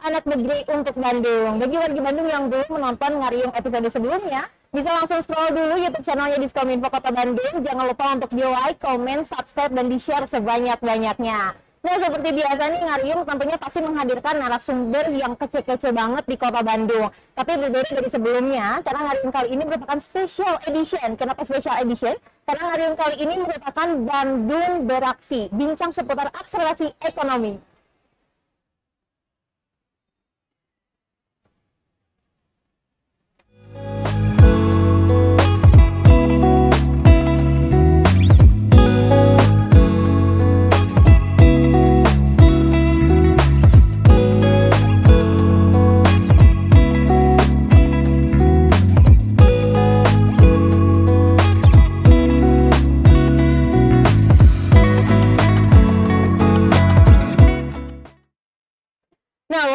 anak negeri untuk Bandung. Bagi warga Bandung yang belum menonton Ngariung episode sebelumnya, bisa langsung scroll dulu YouTube channelnya Diskominfo Kota Bandung. Jangan lupa untuk di like, comment, subscribe, dan di share sebanyak-banyaknya. Nah, seperti biasa nih, Ngariung tentunya pasti menghadirkan narasumber yang kece-kece banget di Kota Bandung. Tapi berbeda dari sebelumnya, karena Ngariung kali ini merupakan special edition. Kenapa special edition? Karena Ngariung kali ini merupakan Bandung Beraksi, bincang seputar akselerasi ekonomi.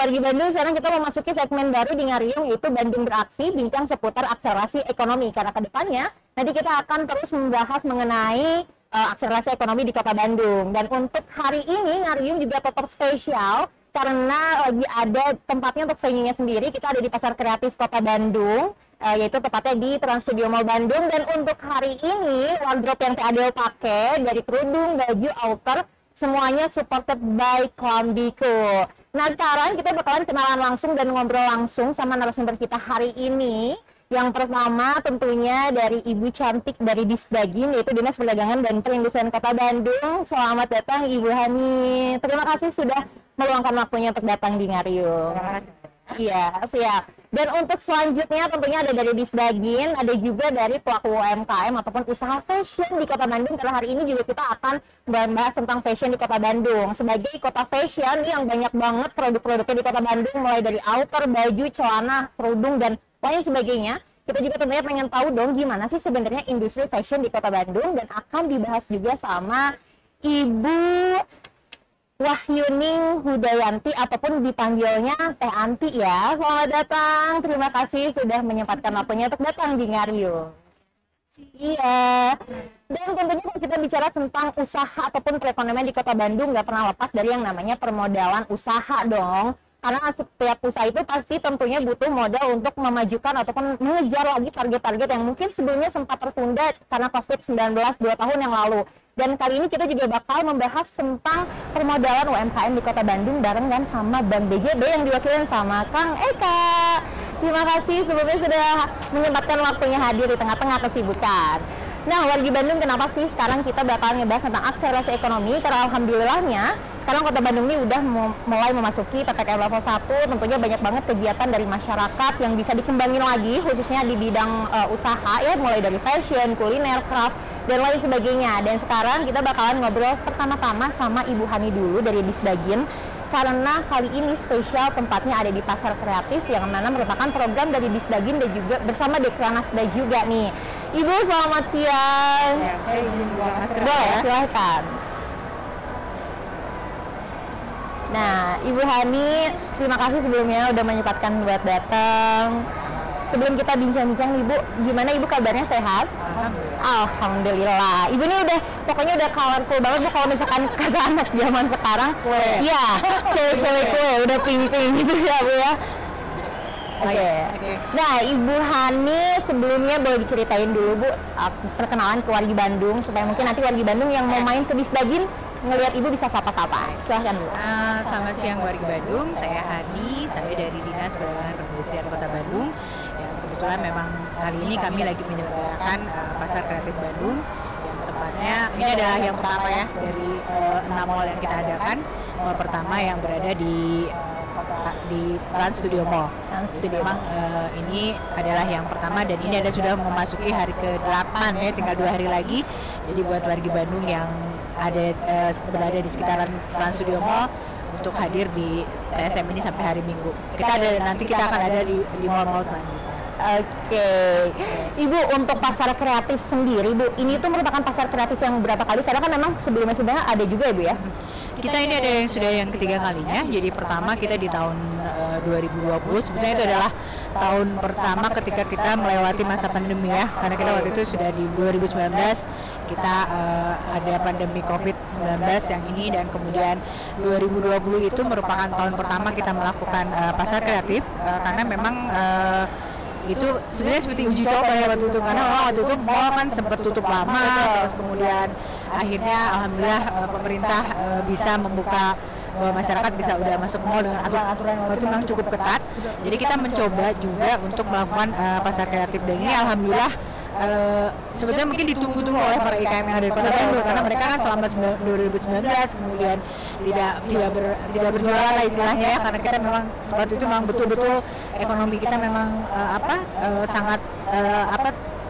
Wargi Bandung, sekarang kita memasuki segmen baru di Ngariung, yaitu Bandung Beraksi, bincang seputar akselerasi ekonomi. Karena kedepannya nanti kita akan terus membahas mengenai akselerasi ekonomi di Kota Bandung. Dan untuk hari ini Ngariung juga tetap spesial karena lagi ada tempatnya untuk venue-nya sendiri. Kita ada di Pasar Kreatif Kota Bandung, yaitu tepatnya di Trans Studio Mall Bandung. Dan untuk hari ini wardrobe yang Teh Adel pakai dari kerudung, baju, outer, semuanya supported by Klambiku. Nah, sekarang kita bakalan kenalan langsung dan ngobrol langsung sama narasumber kita hari ini. Yang pertama tentunya dari Ibu Cantik dari Disdagin, yaitu Dinas Perdagangan dan Perindustrian Kota Bandung. Selamat datang Ibu Hani. Terima kasih sudah meluangkan waktunya untuk datang di Ngariung. Terima kasih. Iya, siap. Dan untuk selanjutnya tentunya ada dari Disdagin, ada juga dari pelaku UMKM ataupun usaha fashion di Kota Bandung. Karena hari ini juga kita akan membahas tentang fashion di Kota Bandung. Sebagai kota fashion yang banyak banget produk-produknya di Kota Bandung, mulai dari outer, baju, celana, kerudung, dan lain sebagainya. Kita juga tentunya pengen tahu dong gimana sih sebenarnya industri fashion di Kota Bandung, dan akan dibahas juga sama Ibu Wahyuning Hudayanti ataupun dipanggilnya Teh Anti ya. Selamat datang, terima kasih sudah menyempatkan waktunya untuk datang di Ngariung. Iya. Dan tentunya kalau kita bicara tentang usaha ataupun perekonomian di Kota Bandung, nggak pernah lepas dari yang namanya permodalan usaha dong. Karena setiap usaha itu pasti tentunya butuh modal untuk memajukan ataupun mengejar lagi target-target yang mungkin sebelumnya sempat tertunda karena COVID-19 2 tahun yang lalu. Dan kali ini kita juga bakal membahas tentang permodalan UMKM di Kota Bandung bareng kan sama Bank BJB yang diwakilkan sama Kang Eka. Terima kasih sebelumnya sudah menyempatkan waktunya hadir di tengah-tengah kesibukan. Nah, wargi Bandung, kenapa sih sekarang kita bakal ngebahas tentang akselerasi ekonomi? Karena alhamdulillahnya sekarang Kota Bandung ini udah mulai memasuki PPKM level 1, tentunya banyak banget kegiatan dari masyarakat yang bisa dikembangin lagi, khususnya di bidang usaha ya, mulai dari fashion, kuliner, craft, dan lain sebagainya. Dan sekarang kita bakalan ngobrol pertama-tama sama Ibu Hani dulu dari Disdagin, karena kali ini spesial tempatnya ada di Pasar Kreatif yang mana merupakan program dari Disdagin dan juga bersama Dekranasda juga nih. Ibu, selamat siang. Saya izin buka masker. Boleh, silahkan. Nah, Ibu Hani, terima kasih sebelumnya udah menyempatkan buat datang. Sebelum kita bincang-bincang, Ibu, gimana Ibu kabarnya, sehat? Alhamdulillah. Ibu ini pokoknya udah colorful banget Bu, kalau misalkan kata anak zaman sekarang. Iya, cewek-cewek kue, udah pink-pink gitu ya Bu ya. Oke. Nah, Ibu Hani sebelumnya boleh diceritain dulu Bu, perkenalan ke wargi Bandung, supaya mungkin nanti wargi Bandung yang mau main ke Disdagin ngelihat Ibu bisa sapa-sapa. Silahkan Bu. Selamat siang wargi Bandung, saya Hani, saya dari Dinas Perdagangan Perindustrian Kota Bandung. Kebetulan memang kali ini kami lagi menyelenggarakan Pasar Kreatif Bandung, yang tepatnya ini adalah yang pertama ya dari 6 mall yang kita adakan. Mall pertama yang berada di Trans Studio Mall. Memang ini adalah yang pertama dan ini sudah memasuki hari ke-8 ya, tinggal 2 hari lagi. Jadi buat wargi Bandung yang berada di sekitaran Trans Studio Mall untuk hadir di TSM ini sampai hari Minggu. Nanti kita akan ada di mall-mall selanjutnya. Oke. Ibu, untuk pasar kreatif sendiri Bu, ini tuh merupakan pasar kreatif yang berapa kali? Karena kan memang sebelumnya sudah ada juga ya Bu ya? Kita ini ada yang sudah yang ketiga kalinya. Jadi pertama kita di tahun 2020, sebetulnya itu adalah tahun pertama ketika kita melewati masa pandemi ya. Karena kita waktu itu sudah di 2019 kita ada pandemi COVID-19 yang ini, dan kemudian 2020 itu merupakan tahun pertama kita melakukan pasar kreatif karena memang itu sebenarnya seperti uji coba ya waktu itu, karena waktu itu mall kan sempat tutup lama, terus kemudian akhirnya alhamdulillah pemerintah bisa membuka bahwa masyarakat bisa udah masuk ke mall dengan aturan-aturan yang itu memang cukup ketat. Jadi kita mencoba juga untuk melakukan pasar kreatif, dan ini alhamdulillah sebetulnya mungkin ditunggu-tunggu oleh para IKM yang ada di Kota Bandung, karena mereka kan selama 2019 kemudian tidak berjualan lah istilahnya ya, karena kita memang waktu itu memang betul-betul ekonomi kita memang sangat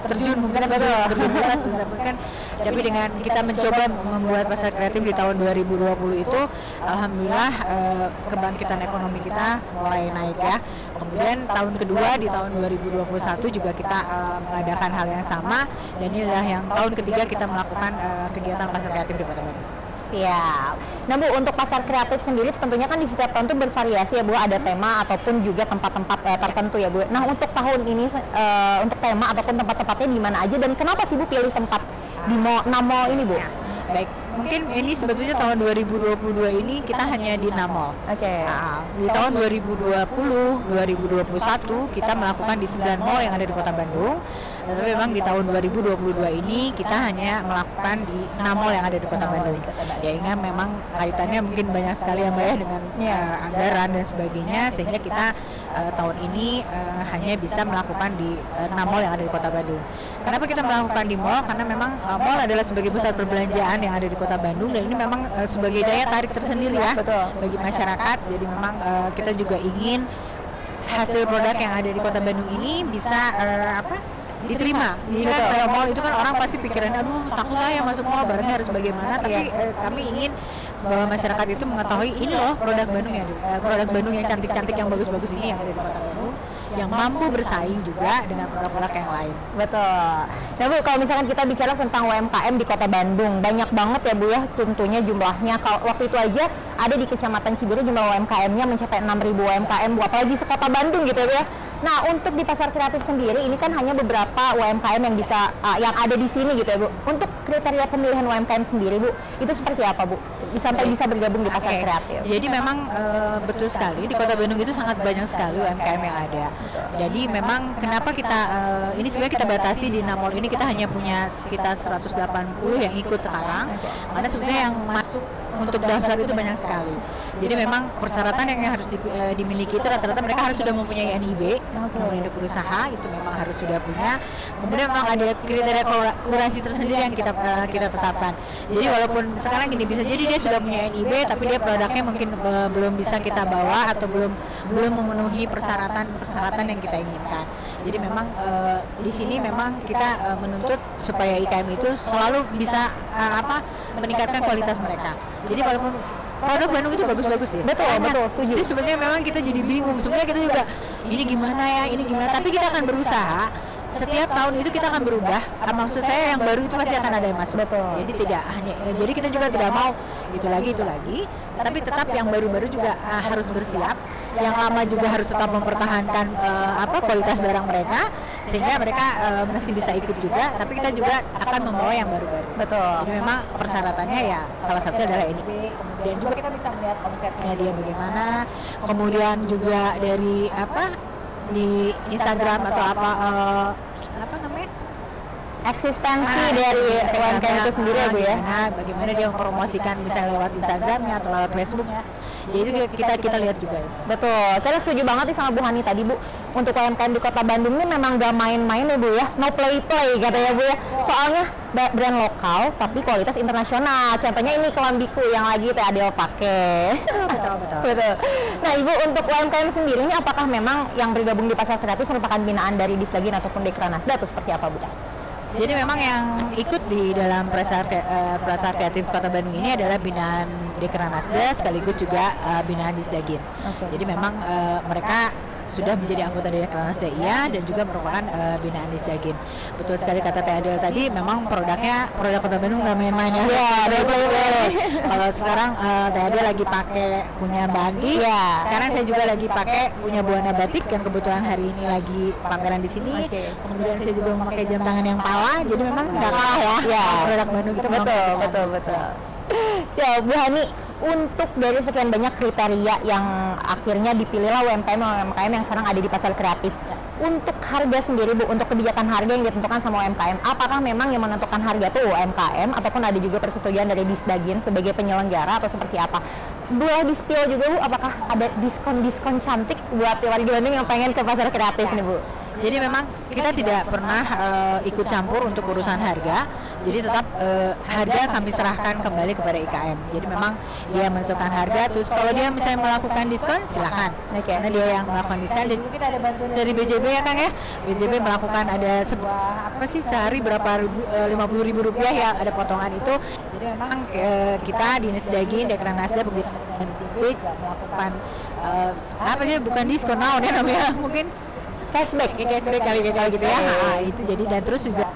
terjun bebas kan. Tapi dengan kita mencoba membuat pasar kreatif di tahun 2020 itu alhamdulillah kebangkitan ekonomi kita mulai naik ya. Kemudian tahun kedua di tahun 2021 juga kita mengadakan hal yang sama, dan ini adalah yang tahun ketiga kita melakukan kegiatan pasar kreatif di Kota Bandung. Siap. Nah Bu, untuk pasar kreatif sendiri tentunya kan di setiap tahun itu bervariasi ya Bu, ada tema ataupun juga tempat-tempat tertentu ya Bu. Nah untuk tahun ini untuk tema ataupun tempat-tempatnya di mana aja, dan kenapa sih Bu pilih tempat di mall ini Bu? Ya, baik, mungkin ini sebetulnya tahun 2022 ini kita hanya di 6 mall. Oke. Di tahun 2020, 2021 kita melakukan di 9 mall yang ada di Kota Bandung. Tapi memang di tahun 2022 ini kita hanya melakukan di 6 mall yang ada di Kota Bandung. Ya ingat memang kaitannya mungkin banyak sekali ya Mbak ya dengan anggaran dan sebagainya, sehingga kita tahun ini hanya bisa melakukan di 6 mall yang ada di Kota Bandung. Kenapa kita melakukan di mall? Karena memang mall adalah sebagai pusat perbelanjaan yang ada di Kota Bandung, dan ini memang sebagai daya tarik tersendiri ya bagi masyarakat. Jadi memang kita juga ingin hasil produk yang ada di Kota Bandung ini bisa diterima. Jadi kan kalau mall itu kan orang pasti pikirannya aduh takut lah ya masuk mall, barangnya harus bagaimana, tapi kami ingin bahwa masyarakat itu mengetahui ini loh produk Bandung produk Bandung yang cantik-cantik yang bagus-bagus ini yang ada di Kota Bandung, yang mampu bersaing juga dengan produk-produk yang lain. Betul. Nah Bu, kalau misalkan kita bicara tentang UMKM di Kota Bandung, banyak banget ya Bu ya tentunya jumlahnya. Kalau waktu itu aja ada di Kecamatan Cibiru jumlah UMKM-nya mencapai 6.000 UMKM Bu, apalagi sekota Bandung gitu ya Bu ya. Nah untuk di pasar kreatif sendiri ini kan hanya beberapa UMKM yang bisa yang ada di sini gitu ya Bu. Untuk kriteria pemilihan UMKM sendiri Bu, itu seperti apa Bu? Sampai bisa bergabung di pasar kreatif. Jadi memang betul sekali di Kota Bandung itu sangat banyak sekali UMKM yang ada. Jadi memang kenapa kita ini sebenarnya kita batasi di 6 mall ini, kita hanya punya sekitar 180 yang ikut sekarang. Karena sebenarnya yang masuk untuk daftar itu banyak sekali. Jadi memang persyaratan yang harus dimiliki itu rata-rata mereka harus sudah mempunyai NIB, nomor induk berusaha itu memang harus sudah punya. Kemudian memang ada kriteria kurasi tersendiri yang kita tetapkan. Jadi walaupun sekarang gini bisa jadi dia sudah punya NIB tapi dia produknya mungkin belum bisa kita bawa atau belum memenuhi persyaratan yang kita inginkan. Jadi memang di sini memang kita menuntut supaya IKM itu selalu bisa meningkatkan kualitas mereka. Jadi walaupun produk Bandung itu bagus-bagus ya. Betul, setuju. Jadi sebenarnya memang kita jadi bingung. Sebenarnya kita juga ini gimana. Tapi kita akan berusaha. Setiap tahun itu kita akan berubah. Maksud saya yang baru itu pasti akan ada yang masuk. Betul. Jadi tidak hanya. Jadi kita juga tidak mau itu lagi. Tapi tetap yang baru-baru juga harus bersiap. Yang lama juga harus tetap mempertahankan kualitas barang mereka, sehingga mereka masih bisa ikut juga. Tapi kita juga akan membawa yang baru-baru. Betul. Jadi memang persyaratannya ya salah satunya adalah NIB. Kemudian juga kita bisa melihat omsetnya dia bagaimana. Kemudian juga dari di Instagram atau apa namanya? Eksistensi dari UMKM itu sendiri ya Bu ya. Bagaimana dia mempromosikan bisa lewat Instagramnya atau lewat Facebooknya. Jadi kita lihat juga itu. Betul, saya setuju banget nih sama Bu Hani tadi Bu. Untuk UMKM di Kota Bandung ini memang gak main-main ya Bu ya, no play katanya Bu ya. Soalnya brand lokal tapi kualitas internasional. Contohnya ini kelambiku yang lagi Teh Adel pakai. Betul. Nah Ibu, untuk UMKM sendiri ini apakah memang yang bergabung di pasar kreatif merupakan binaan dari Disdagin ataupun Dekranasda atau seperti apa Bu? Jadi memang yang ikut di dalam pasar kreatif Kota Bandung ini adalah binaan Dekranasda sekaligus juga binaan Disdagin. Jadi memang mereka sudah menjadi anggota dari Dekranasda IA dan juga merupakan binaan Disdagin. Betul sekali kata Teh Adel tadi, memang produk Kota Bandung nggak main-main ya. Iya, betul. Kalau sekarang Teh Adel lagi pakai punya Mbak Anti. Iya. Sekarang saya juga lagi pakai punya Buana Batik yang kebetulan hari ini lagi pameran di sini. Kemudian saya juga memakai jam tangan yang Pala. Jadi memang nggak kalah ya. Iya. Produk Bandung itu betul. Ya, Bu Hani, untuk dari sekian banyak kriteria yang akhirnya dipilihlah UMKM yang sekarang ada di pasar kreatif. Untuk harga sendiri, Bu, untuk kebijakan harga yang ditentukan sama UMKM, apakah memang yang menentukan harga itu UMKM ataupun ada juga persetujuan dari Disdagin sebagai penyelenggara atau seperti apa? Boleh di-spill juga, Bu, apakah ada diskon-diskon cantik buat warga Bandung yang pengen ke pasar kreatif nih, Bu? Jadi memang kita tidak pernah ikut campur untuk urusan harga. Jadi tetap harga kami serahkan kembali kepada IKM. Jadi memang dia menentukan harga. Terus kalau dia misalnya melakukan diskon, silakan. Karena dia yang melakukan diskon. Dan kita ada bantuan dari BJB ya Kang ya. BJB melakukan ada sebuah sehari berapa ribu, 50.000 rupiah ya ada potongan itu. Jadi memang kita di Disdagin, Dekranasda, begitu dan BJB melakukan bukan diskon ya namanya mungkin cashback kali gitu ya. Itu jadi dan terus juga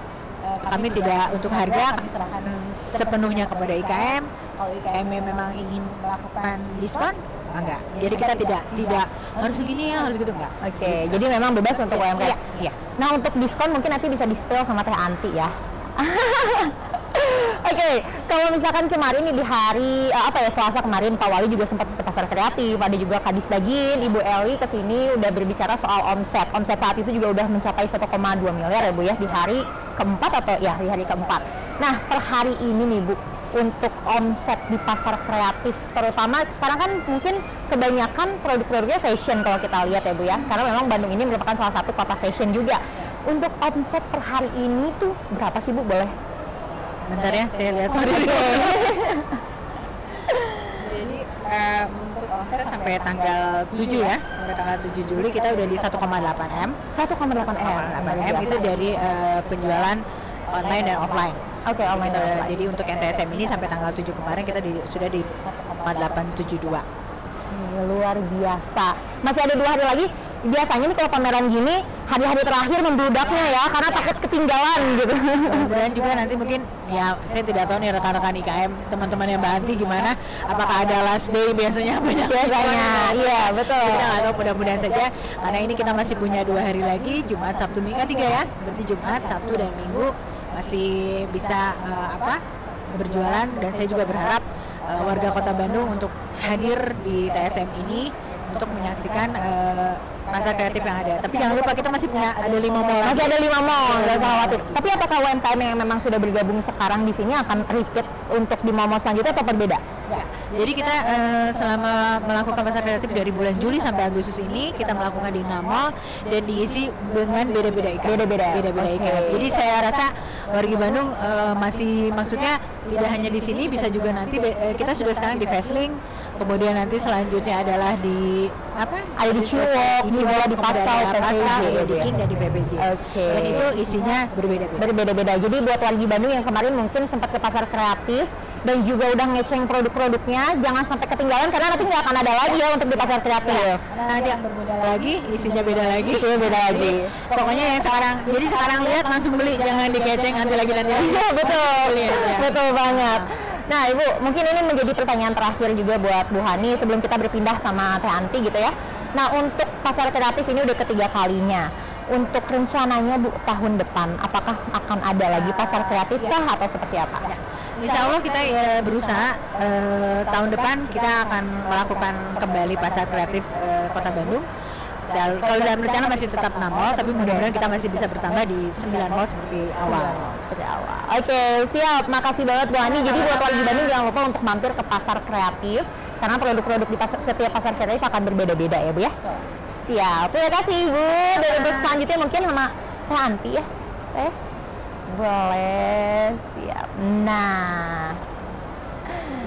kami tidak untuk harga kami serahkan sepenuhnya kepada IKM. Kalau IKM memang ingin melakukan diskon, enggak. Jadi kita tidak harus begini ya, harus gitu enggak. Jadi memang bebas untuk UMKM. Iya. Nah, untuk diskon mungkin nanti bisa di-spill sama Teh Anti ya. Kalau misalkan kemarin nih di hari Selasa kemarin Pak Wali juga sempat ke pasar kreatif, ada juga Kak Disdagin, Ibu Eli kesini udah berbicara soal omset saat itu juga udah mencapai 1,2 miliar ya Bu ya di hari keempat atau ya di hari keempat. Nah, per hari ini nih Bu, untuk omset di pasar kreatif terutama sekarang kan mungkin kebanyakan produk-produknya fashion kalau kita lihat ya Bu ya, karena memang Bandung ini merupakan salah satu kota fashion juga. Untuk omset per hari ini tuh berapa sih Bu, boleh? Bentar ya, saya lihat. Jadi untuk omset sampai tanggal 7 ya, sampai tanggal 7 Juli kita udah di 1,8 M. 1,8 M itu dari penjualan online dan offline. Online. Jadi untuk NTSM ini sampai tanggal 7 kemarin kita sudah di 1,872. Luar biasa. Masih ada 2 hari lagi. Biasanya nih kalau pameran gini hari-hari terakhir membludaknya ya, karena takut ketinggalan gitu. Kemudian juga nanti mungkin ya saya tidak tahu nih rekan-rekan IKM teman-teman yang Mbak Anti gimana, apakah ada last day biasanya iya betul. Kita nggak tahu, mudah-mudahan saja karena ini kita masih punya 2 hari lagi, Jumat, Sabtu, Minggu, 3 ya, berarti Jumat, Sabtu dan Minggu masih bisa berjualan. Dan saya juga berharap warga Kota Bandung untuk hadir di TSM ini untuk menyaksikan pasar kreatif yang ada. Tapi jangan lupa kita masih punya ada 5 mall. Masih ada 5 mall, nggak usah khawatir. Tapi apakah UMKM yang memang sudah bergabung sekarang di sini akan repeat untuk di mall selanjutnya atau berbeda? Ya. Jadi kita selama melakukan pasar kreatif dari bulan Juli sampai Agustus ini kita melakukan di 6 mall dan diisi dengan beda-beda IKM. Beda-beda IKM. Jadi saya rasa warga Bandung masih maksudnya tidak hanya di sini, bisa juga nanti kita sudah sekarang di Fastlink, kemudian nanti selanjutnya adalah di ada di Ciwok, di Pasal, di KIN dan di PPJ. Dan itu isinya berbeda-beda. Jadi buat warga Bandung yang kemarin mungkin sempat ke pasar kreatif dan juga udah ngeceng produk-produknya, jangan sampai ketinggalan karena nanti nggak akan ada lagi ya untuk di pasar kreatif. Nanti yang berbeda lagi, isinya beda lagi. Jadi, pokoknya yang sekarang lihat langsung beli, jangan dikeceng nanti lagi. Betul banget. Nah Ibu, mungkin ini menjadi pertanyaan terakhir juga buat Bu Hani sebelum kita berpindah sama Teh Anti gitu ya. Nah, untuk pasar kreatif ini udah ketiga kalinya. Untuk rencananya Bu tahun depan, apakah akan ada lagi pasar kreatif kah atau seperti apa? Insya Allah kita berusaha tahun depan kita akan melakukan kembali pasar kreatif Kota Bandung. Dan kalau dalam rencana masih tetap 6 mall, tapi mudah-mudahan kita masih bisa bertambah di 9 mall seperti awal. Oke, siap. Makasih banget Bu Hani. Jadi buat warga Bandung jangan lupa untuk mampir ke pasar kreatif karena produk-produk di setiap pasar kreatif akan berbeda-beda ya Bu ya. Siap. Terima kasih Ibu. Dan untuk selanjutnya mungkin sama Teh Anti ya. Boleh. Siap. Nah.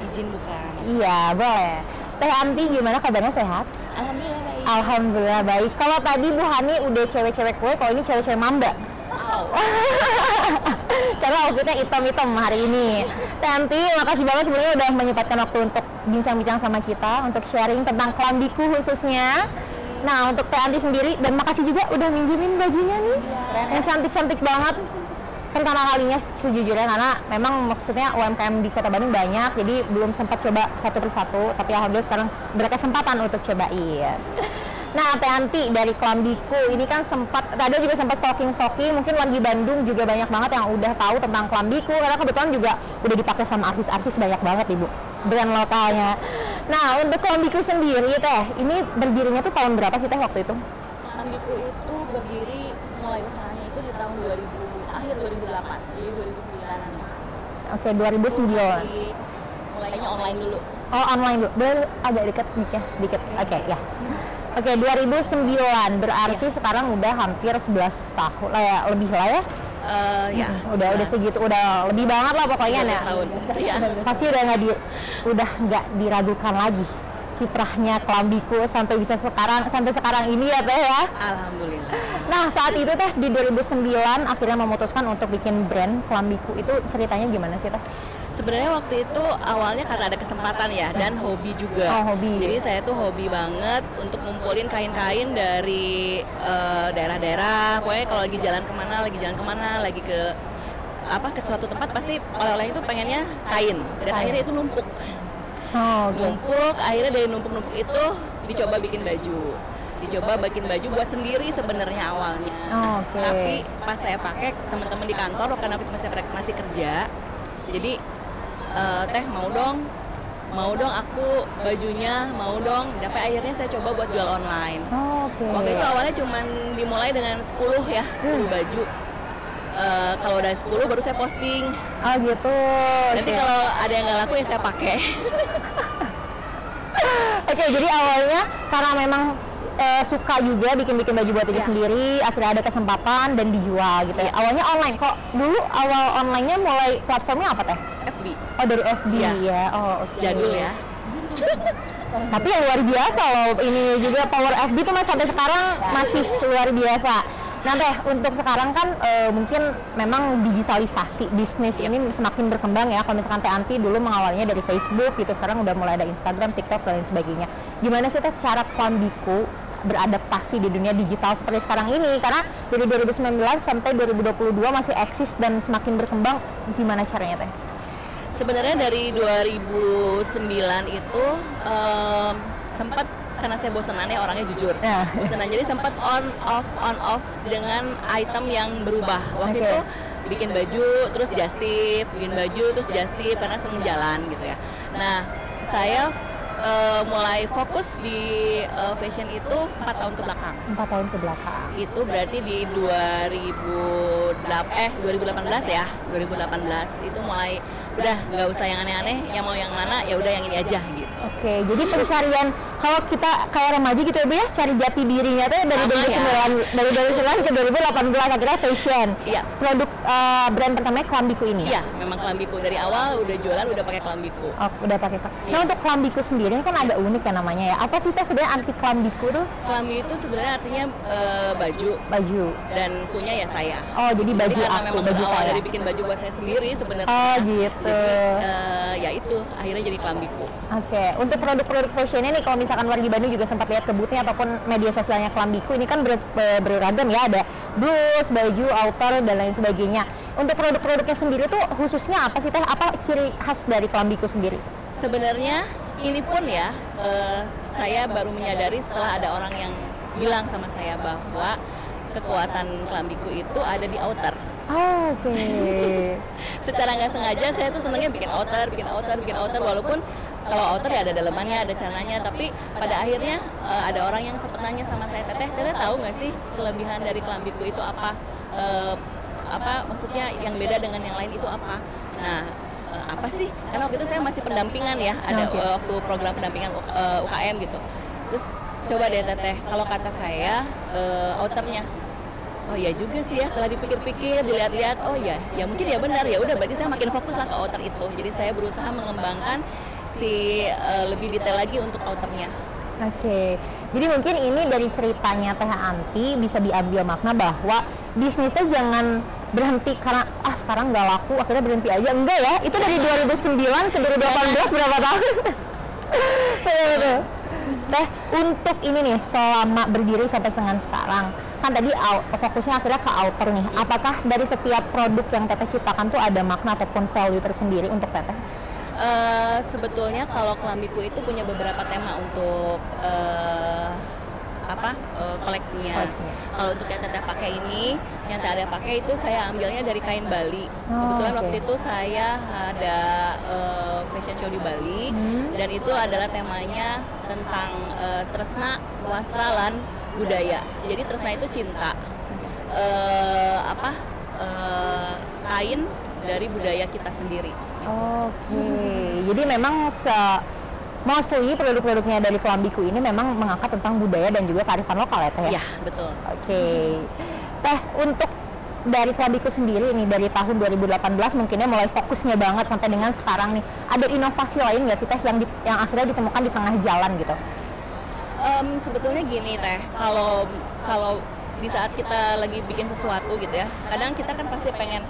Izin bukan? Iya, boleh. Teh Anti gimana kabarnya, sehat? Alhamdulillah baik. Alhamdulillah baik. Kalau tadi Bu Hani udah cewek-cewek kue, kalau ini cewek-cewek mamba. Wow. Karena outfitnya hitam-hitam hari ini. Nanti makasih banget sebenarnya udah menyempatkan waktu untuk bincang-bincang sama kita, untuk sharing tentang Klambiku khususnya. Nah, untuk Teh Anti sendiri, dan makasih juga udah minjemin bajunya nih, yang cantik-cantik banget. Pertama kalinya sejujurnya, karena memang maksudnya UMKM di Kota Bandung banyak, jadi belum sempat coba satu persatu, tapi alhamdulillah sekarang berkesempatan untuk cobain. Nah, Teh Anti dari Klambiku ini kan Rada juga sempat stalking, mungkin wargi Bandung juga banyak banget yang udah tahu tentang Klambiku, karena kebetulan juga udah dipakai sama artis-artis banyak banget Ibu, brand lokalnya. Nah, untuk Klambiku sendiri Teh, ini berdirinya tuh tahun berapa sih Teh waktu itu? Klambiku itu berdiri mulai usahanya itu di tahun 2000, akhir 2008, jadi 2009-an. Oke, 2009. Mulainya online dulu. Oh, online dulu. Agak dekat ya, sedikit. Oke, ya. Oke, 2009 berarti sekarang udah hampir 11 tahun lah ya, lebih lah ya. Ya, udah segitu, udah lebih banget lah pokoknya ya. Tahun. Ya. Pasti udah nggak diragukan lagi kiprahnya Klambiku sampai sekarang ini ya Teh ya. Alhamdulillah. Nah, saat itu Teh di 2009 akhirnya memutuskan untuk bikin brand Klambiku, itu ceritanya gimana sih Teh? Sebenarnya waktu itu awalnya karena ada kesempatan ya, dan hobi juga. Oh, hobi. Jadi saya tuh hobi banget untuk ngumpulin kain-kain dari daerah-daerah. Pokoknya kalau lagi jalan kemana, lagi ke suatu tempat pasti oleh-oleh itu pengennya kain. Dan akhirnya itu numpuk. Oh, okay. Numpuk, akhirnya dari numpuk-numpuk itu dicoba bikin baju buat sendiri sebenarnya awalnya. Oh, okay. Tapi pas saya pakai teman-teman di kantor karena aku masih kerja, jadi Teh mau dong aku bajunya, mau dong. Tapi akhirnya saya coba buat jual online. Oh, okay. Waktu itu awalnya cuman dimulai dengan 10 baju. Kalau udah 10 baru saya posting. Oh gitu. Nanti kalau ada yang nggak laku ya saya pakai. Oke, jadi awalnya karena memang suka juga bikin baju buat diri sendiri, akhirnya ada kesempatan dan dijual gitu ya. Awalnya online, kok dulu awal onlinenya mulai platformnya apa Teh? FB. Oh, dari FB ya. Oh, okay. Jadul ya. Tapi yang luar biasa loh, ini juga power FB tuh sampai sekarang masih luar biasa. Nah Teh, untuk sekarang kan mungkin memang digitalisasi bisnis ini semakin berkembang ya. Kalau misalkan Teh Anti dulu mengawalnya dari Facebook gitu, sekarang udah mulai ada Instagram, TikTok dan lain sebagainya. Gimana sih Teh cara Klambiku beradaptasi di dunia digital seperti sekarang ini? Karena dari 2019 sampai 2022 masih eksis dan semakin berkembang. Gimana caranya Teh? Sebenarnya dari 2009 itu sempat, karena saya bosenan ya orangnya jujur, bosenan, jadi sempat on off dengan item yang berubah. Waktu itu bikin baju terus just tip, karena seneng jalan gitu ya. Nah, saya mulai fokus di fashion itu 4 tahun ke belakang. 4 tahun ke belakang. Itu berarti di 2018 ya. 2018 itu mulai udah nggak usah yang aneh-aneh, yang mau yang mana ya udah yang ini aja gitu. Oke, jadi pencarian kalau kita kayak remaja gitu ya Bu ya, cari jati dirinya tuh dari 2009 ke 2018 akhirnya fashion. Iya. Produk brand pertamanya Klambiku ini. Iya, memang Klambiku dari awal udah jualan udah pakai Klambiku. Oh, udah pakai. Nah, untuk Klambiku sendiri kan agak unik ya namanya ya. Apa sih Teh sebenarnya arti Klambiku tuh? Klambi itu sebenarnya artinya baju. Dan kunya ya saya. Oh, jadi baju karena aku, memang baju awal saya. dari bikin baju buat saya sendiri sebenarnya. Oh, gitu. Jadi, ya itu akhirnya jadi Klambiku. Oke, untuk produk-produk fashionnya nih, kalau misalkan wargi Bandung juga sempat lihat ke booth-nya ataupun media sosialnya Klambiku, ini kan beragam ya, ada blus, baju, outer, dan lain sebagainya. Untuk produk-produknya sendiri tuh khususnya apa sih Teh? Apa ciri khas dari Klambiku sendiri? Sebenarnya ini pun ya, saya baru menyadari setelah ada orang yang bilang sama saya bahwa kekuatan Klambiku itu ada di outer. Oh, oke. Secara nggak sengaja saya tuh senangnya bikin outer, walaupun kalau outer ya ada dalemannya, ada celananya, tapi pada akhirnya ada orang yang sempat nanya sama saya, Teteh tahu nggak sih kelebihan dari Klambiku itu apa? Maksudnya yang beda dengan yang lain itu apa? Nah, apa sih? Karena waktu itu saya masih pendampingan ya, ada waktu program pendampingan UKM gitu. Terus coba deh Teteh, kalau kata saya outernya. Oh ya juga sih ya, setelah dipikir-pikir, dilihat-lihat, oh ya mungkin ya benar, ya udah berarti saya makin fokus lah ke outer itu. Jadi saya berusaha mengembangkan lebih detail lagi untuk outernya. Oke, jadi mungkin ini dari ceritanya Teh Anti bisa diambil makna bahwa bisnisnya jangan berhenti karena sekarang nggak laku akhirnya berhenti aja, enggak ya, itu dari 2009 ke 2018 berapa tahun? Betul. Teh, untuk ini nih selama berdiri sampai dengan sekarang, kan tadi fokusnya akhirnya ke outer nih. Apakah dari setiap produk yang Teteh ciptakan tuh ada makna ataupun value tersendiri untuk Teteh? Sebetulnya kalau Kelambiku itu punya beberapa tema untuk koleksinya. Kalau untuk yang Teteh pakai ini, yang Teteh pakai itu saya ambilnya dari kain Bali. Kebetulan waktu itu saya ada fashion show di Bali, dan itu adalah temanya tentang tresna, wastra, lan budaya. Jadi tresna itu cinta, kain dari budaya kita sendiri. Oke, jadi memang mostly produk-produknya dari Kelambiku ini memang mengangkat tentang budaya dan juga kearifan lokal ya Teh? Iya, betul. Oke. Teh, untuk dari Kelambiku sendiri nih dari tahun 2018 mungkinnya mulai fokusnya banget sampai dengan sekarang nih, ada inovasi lain nggak sih Teh yang akhirnya ditemukan di tengah jalan gitu? Sebetulnya gini Teh, kalau di saat kita lagi bikin sesuatu gitu ya, kadang kita kan pasti pengen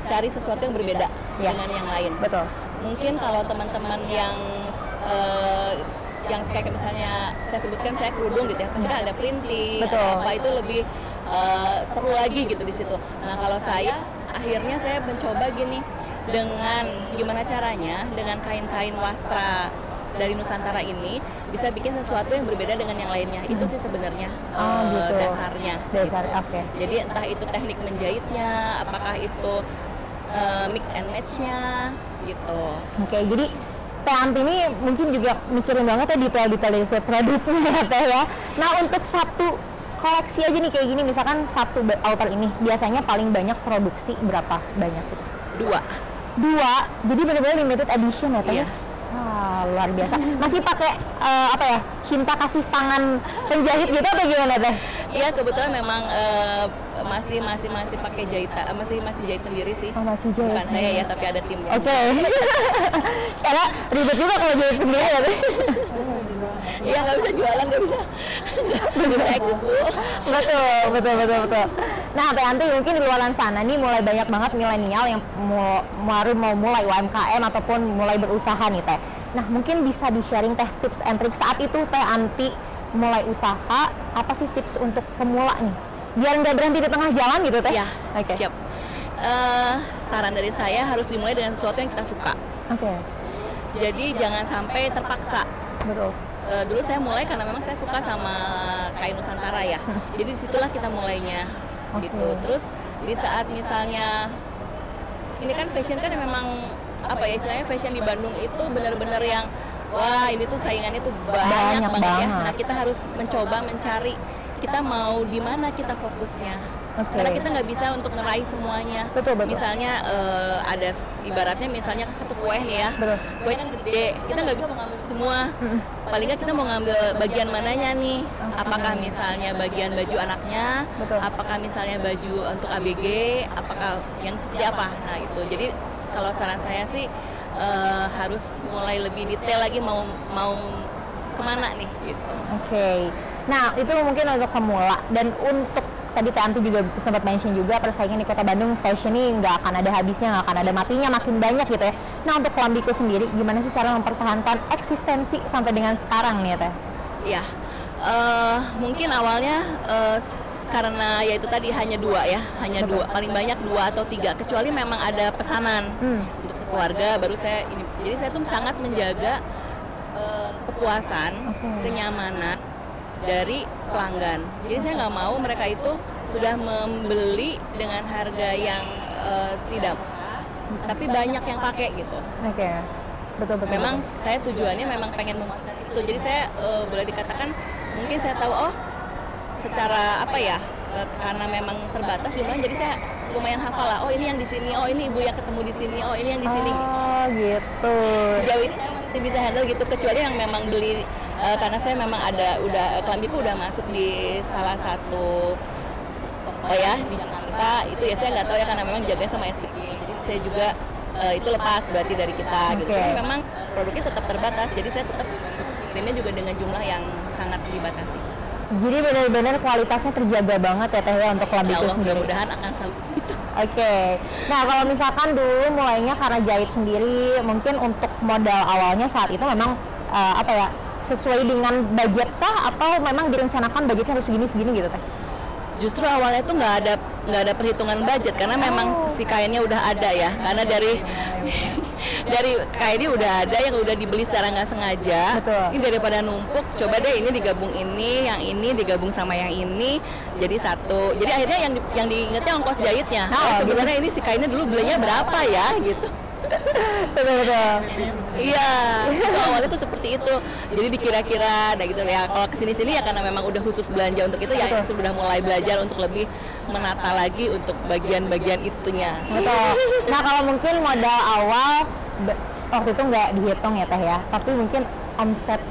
cari sesuatu yang berbeda dengan yang lain. Betul. Mungkin kalau teman-teman yang kayak misalnya saya sebutkan saya kerudung gitu ya, pasti kan ada printing, apa itu lebih seru lagi gitu di situ. Nah kalau saya akhirnya saya mencoba gini, dengan gimana caranya dengan kain-kain wastra dari Nusantara ini bisa bikin sesuatu yang berbeda dengan yang lainnya. Itu sih sebenarnya dasarnya. Gitu. Okay. Jadi entah itu teknik menjahitnya, apakah itu mix and match-nya gitu. Oke, jadi Teh Anti ini mungkin juga mikirin banget ya detail-detail dari setiap produknya ya Teh ya. Nah untuk satu koleksi aja nih kayak gini, misalkan satu outer ini biasanya paling banyak produksi berapa banyak sih? 2, jadi benar-benar limited edition ya Teh? Iya. Wah, luar biasa. Masih pakai cinta kasih tangan penjahit gitu atau gimana Teh? Iya, kebetulan memang masih pakai jahitan, masih jahit sendiri sih. Oh, masih jahit. Bukan saya ya, tapi ada timnya. Oke. Karena ribet juga kalau jahit sendiri ya Teh. Iya, nggak bisa jualan, nggak bisa eksis Bu. Betul. Nah, Teh Anti mungkin di luar sana nih mulai banyak banget milenial yang baru mau mulai UMKM ataupun mulai berusaha nih Teh. Nah, mungkin bisa di-sharing Teh tips and trik saat itu Teh Anti mulai usaha, apa sih tips untuk pemula nih? Biar nggak berhenti di tengah jalan gitu Teh? Iya, siap. Saran dari saya harus dimulai dengan sesuatu yang kita suka. Oke. Jadi jangan sampai terpaksa. Betul. Dulu saya mulai karena memang saya suka sama kain Nusantara ya. Jadi disitulah kita mulainya. Gitu. Terus di saat misalnya ini kan fashion kan memang istilahnya fashion di Bandung itu benar-benar yang wah ini tuh saingannya tuh banyak banget ya. Nah kita harus mencoba mencari kita mau di mana kita fokusnya. Karena kita nggak bisa untuk ngeraih semuanya. Betul. Misalnya ada ibaratnya misalnya satu kue nih ya, kuenya gede, kita nggak bisa mengambil semua. Paling nggak kita mau ngambil bagian mananya nih? Apakah misalnya bagian baju anaknya, apakah misalnya baju untuk ABG, apakah yang seperti apa? Nah itu. Jadi kalau saran saya sih harus mulai lebih detail lagi mau kemana nih gitu. Oke. Nah itu mungkin untuk pemula, dan untuk tadi Teh Anti juga sempat mention juga persaingan di Kota Bandung fashion ini nggak akan ada habisnya, nggak akan ada matinya, makin banyak gitu ya. Nah untuk Kelambiku sendiri gimana sih cara mempertahankan eksistensi sampai dengan sekarang nih ya Teh? Iya, mungkin awalnya karena ya itu tadi hanya 2 ya, hanya 2, paling banyak 2 atau 3, kecuali memang ada pesanan untuk sekeluarga baru saya ini. Jadi saya tuh sangat menjaga kepuasan, kenyamanan dari pelanggan. Jadi saya nggak mau mereka itu sudah membeli dengan harga yang tidak, tapi banyak yang pakai gitu. Betul. Memang saya tujuannya memang pengen memuaskan itu. Jadi saya boleh dikatakan mungkin saya tahu secara karena memang terbatas jumlahnya. Jadi saya lumayan hafal lah. Oh ini yang di sini. Oh ini ibu yang ketemu di sini. Oh ini yang di sini. Oh gitu. Sejauh ini saya masih bisa handle gitu. Kecuali yang memang beli karena saya memang Kelambiku udah masuk di salah satu di Jakarta itu ya saya nggak tahu ya karena memang jaganya sama SPG. Jadi saya juga itu lepas berarti dari kita gitu. Cuma memang produknya tetap terbatas. Jadi saya tetap kirimnya juga dengan jumlah yang sangat dibatasi. Jadi benar-benar kualitasnya terjaga banget ya Teh ya untuk Kelambiku sendiri. Mudah-mudahan akan selalu gitu. Nah kalau misalkan dulu mulainya karena jahit sendiri, mungkin untuk modal awalnya saat itu memang sesuai dengan budget kah atau memang direncanakan budgetnya harus segini gitu Teh? Justru awalnya tuh nggak ada perhitungan budget karena memang si kainnya udah ada ya, karena dari kainnya udah ada yang udah dibeli secara nggak sengaja. Betul. Ini daripada numpuk, coba deh ini digabung yang ini digabung sama yang ini jadi satu. Jadi akhirnya yang diingetnya ongkos jahitnya. Sebenarnya ini si kainnya dulu belinya berapa ya gitu. Betul. Iya, itu awalnya tuh seperti itu. Jadi dikira-kira, nah gitu ya. Kalau kesini-sini ya karena memang udah khusus belanja untuk itu ya, sudah mulai belajar untuk lebih menata lagi untuk bagian-bagian itunya. Betul. Nah kalau mungkin modal awal waktu itu nggak dihitung ya Teh ya, tapi mungkin omset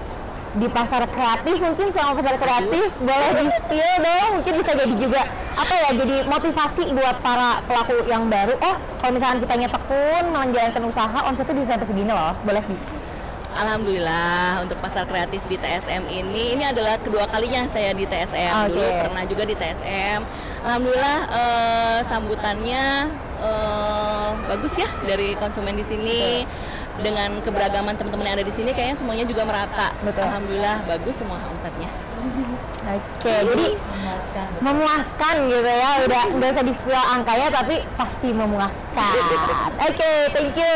di pasar kreatif mungkin sama pasar kreatif boleh di-spill dong, mungkin bisa jadi juga apa ya, jadi motivasi buat para pelaku yang baru. Oh kalau misalkan kita tekun menjalankan usaha, omsetnya bisa sampai segini loh, boleh di. Alhamdulillah untuk pasar kreatif di TSM ini adalah kedua kalinya saya di TSM. Dulu pernah juga di TSM. Alhamdulillah sambutannya bagus ya dari konsumen di sini. Dengan keberagaman teman-teman yang ada di sini kayaknya semuanya juga merata. Betul. Alhamdulillah bagus semua omsetnya. Oke, jadi memuaskan gitu ya, udah nggak usah di-spill angkanya tapi pasti memuaskan. Oke, thank you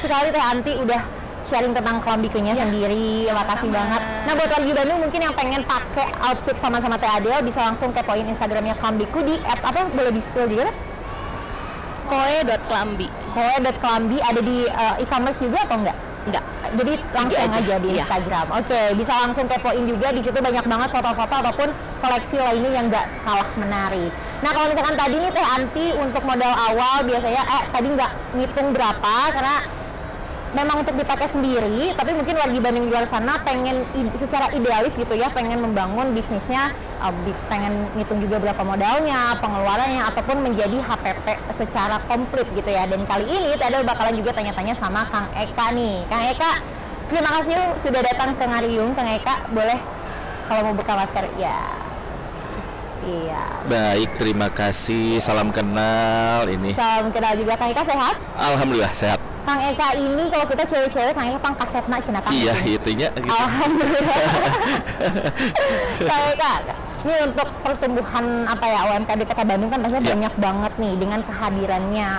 sekali Teh Anti udah sharing tentang Klambikunya sendiri. Makasih banget. Nah buat warga Bandung mungkin yang pengen pakai outfit sama-sama Teh Adel bisa langsung kepoin Instagramnya Klambiku di @apa, boleh di-spill juga? Koe.klambi. Koe.klambi ada di e-commerce juga atau enggak? Enggak. Jadi langsung aja di Iya. Instagram. Oke, bisa langsung kepoin juga, di situ banyak banget foto-foto ataupun koleksi lainnya yang nggak kalah menarik. Nah kalau misalkan tadi nih Teh Anti untuk modal awal biasanya tadi nggak ngitung berapa karena memang untuk dipakai sendiri, tapi mungkin warga Bandung di luar sana pengen secara idealis gitu ya, pengen membangun bisnisnya, pengen ngitung juga berapa modalnya, pengeluarannya, ataupun menjadi HPP secara komplit gitu ya. Dan kali ini Teh Adel bakalan juga tanya-tanya sama Kang Eka nih. Kang Eka, terima kasih sudah datang ke Ngariung. Kang Eka, boleh kalau mau buka masker ya. Iya. Baik, terima kasih. Salam kenal ini. Salam kenal juga. Kang Eka sehat? Alhamdulillah sehat. Kang Eka ini kalau kita cewek-cewek Kang Eka pangkasetna cenah Kang. Iya, itunya gitu. Alhamdulillah. Kang Eka, ini untuk pertumbuhan apa ya UMKM di Kota Bandung kan pastinya banyak banget nih dengan kehadirannya